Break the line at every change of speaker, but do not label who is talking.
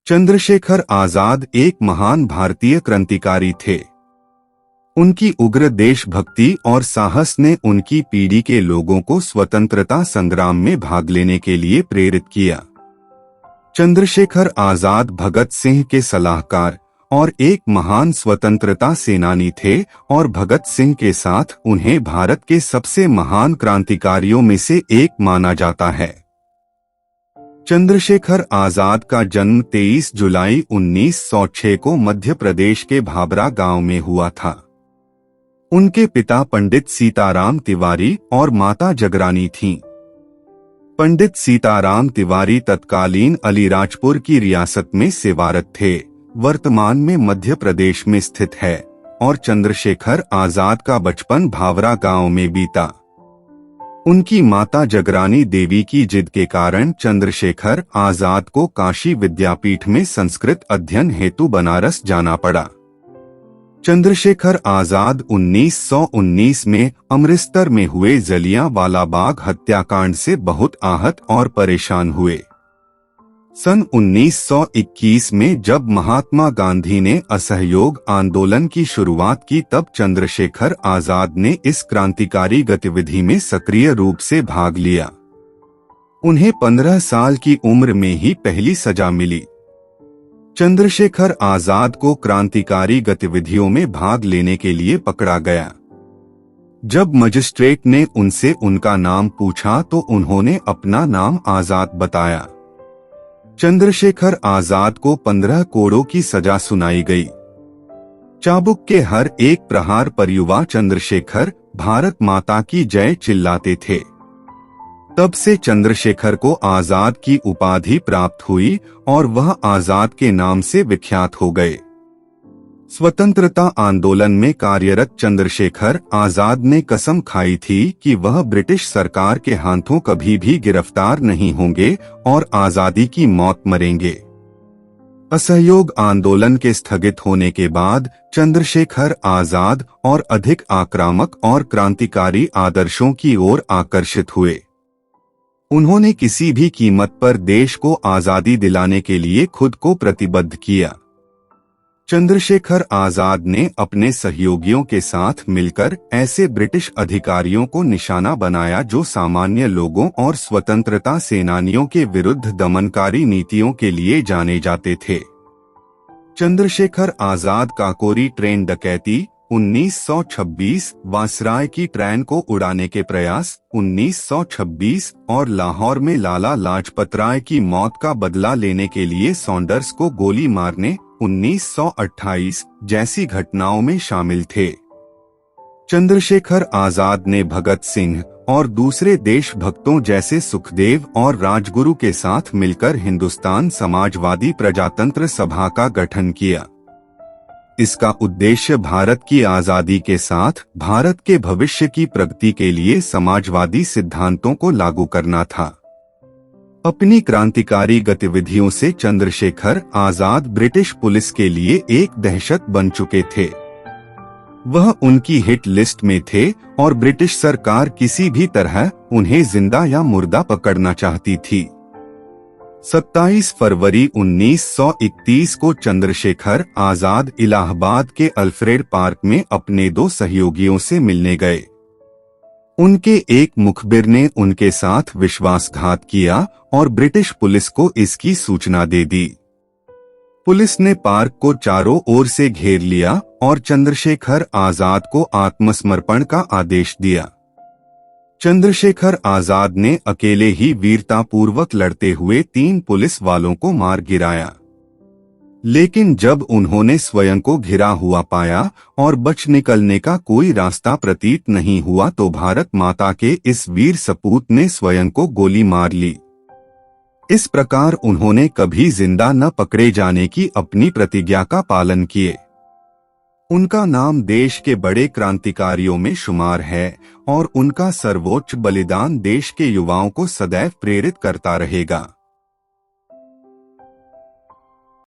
चंद्रशेखर आजाद एक महान भारतीय क्रांतिकारी थे। उनकी उग्र देशभक्ति और साहस ने उनकी पीढ़ी के लोगों को स्वतंत्रता संग्राम में भाग लेने के लिए प्रेरित किया। चंद्रशेखर आजाद भगत सिंह के सलाहकार और एक महान स्वतंत्रता सेनानी थे और भगत सिंह के साथ उन्हें भारत के सबसे महान क्रांतिकारियों में से एक माना जाता है। चंद्रशेखर आजाद का जन्म 23 जुलाई 1906 को मध्य प्रदेश के भाबरा गांव में हुआ था। उनके पिता पंडित सीताराम तिवारी और माता जगरानी थीं। पंडित सीताराम तिवारी तत्कालीन अलीराजपुर की रियासत में सेवारत थे, वर्तमान में मध्य प्रदेश में स्थित है, और चंद्रशेखर आजाद का बचपन भावरा गांव में बीता। उनकी माता जगरानी देवी की जिद के कारण चंद्रशेखर आजाद को काशी विद्यापीठ में संस्कृत अध्ययन हेतु बनारस जाना पड़ा। चंद्रशेखर आजाद 1919 में अमृतसर में हुए जलियांवाला बाग हत्याकांड से बहुत आहत और परेशान हुए। सन 1921 में जब महात्मा गांधी ने असहयोग आंदोलन की शुरुआत की, तब चंद्रशेखर आजाद ने इस क्रांतिकारी गतिविधि में सक्रिय रूप से भाग लिया। उन्हें 15 साल की उम्र में ही पहली सजा मिली। चंद्रशेखर आजाद को क्रांतिकारी गतिविधियों में भाग लेने के लिए पकड़ा गया। जब मजिस्ट्रेट ने उनसे उनका नाम पूछा तो उन्होंने अपना नाम आजाद बताया। चंद्रशेखर आजाद को 15 कोड़ों की सजा सुनाई गई। चाबुक के हर एक प्रहार पर युवा चंद्रशेखर भारत माता की जय चिल्लाते थे। तब से चंद्रशेखर को आजाद की उपाधि प्राप्त हुई और वह आजाद के नाम से विख्यात हो गए। स्वतंत्रता आंदोलन में कार्यरत चंद्रशेखर आजाद ने कसम खाई थी कि वह ब्रिटिश सरकार के हाथों कभी भी गिरफ्तार नहीं होंगे और आजादी की मौत मरेंगे। असहयोग आंदोलन के स्थगित होने के बाद चंद्रशेखर आजाद और अधिक आक्रामक और क्रांतिकारी आदर्शों की ओर आकर्षित हुए। उन्होंने किसी भी कीमत पर देश को आजादी दिलाने के लिए खुद को प्रतिबद्ध किया। चंद्रशेखर आजाद ने अपने सहयोगियों के साथ मिलकर ऐसे ब्रिटिश अधिकारियों को निशाना बनाया जो सामान्य लोगों और स्वतंत्रता सेनानियों के विरुद्ध दमनकारी नीतियों के लिए जाने जाते थे। चंद्रशेखर आजाद काकोरी ट्रेन डकैती 1926, वासराय की ट्रेन को उड़ाने के प्रयास 1926 और लाहौर में लाला लाजपत राय की मौत का बदला लेने के लिए सॉन्डर्स को गोली मारने 1928 जैसी घटनाओं में शामिल थे। चंद्रशेखर आजाद ने भगत सिंह और दूसरे देशभक्तों जैसे सुखदेव और राजगुरु के साथ मिलकर हिंदुस्तान समाजवादी प्रजातंत्र सभा का गठन किया। इसका उद्देश्य भारत की आजादी के साथ भारत के भविष्य की प्रगति के लिए समाजवादी सिद्धांतों को लागू करना था। अपनी क्रांतिकारी गतिविधियों से चंद्रशेखर आजाद ब्रिटिश पुलिस के लिए एक दहशत बन चुके थे। वह उनकी हिट लिस्ट में थे और ब्रिटिश सरकार किसी भी तरह उन्हें जिंदा या मुर्दा पकड़ना चाहती थी। 27 फरवरी 1931 को चंद्रशेखर आजाद इलाहाबाद के अल्फ्रेड पार्क में अपने 2 सहयोगियों से मिलने गए। उनके एक मुखबिर ने उनके साथ विश्वासघात किया और ब्रिटिश पुलिस को इसकी सूचना दे दी। पुलिस ने पार्क को चारों ओर से घेर लिया और चंद्रशेखर आजाद को आत्मसमर्पण का आदेश दिया। चंद्रशेखर आजाद ने अकेले ही वीरतापूर्वक लड़ते हुए 3 पुलिस वालों को मार गिराया। लेकिन जब उन्होंने स्वयं को घिरा हुआ पाया और बच निकलने का कोई रास्ता प्रतीत नहीं हुआ तो भारत माता के इस वीर सपूत ने स्वयं को गोली मार ली। इस प्रकार उन्होंने कभी जिंदा न पकड़े जाने की अपनी प्रतिज्ञा का पालन किए। उनका नाम देश के बड़े क्रांतिकारियों में शुमार है और उनका सर्वोच्च बलिदान देश के युवाओं को सदैव प्रेरित करता रहेगा।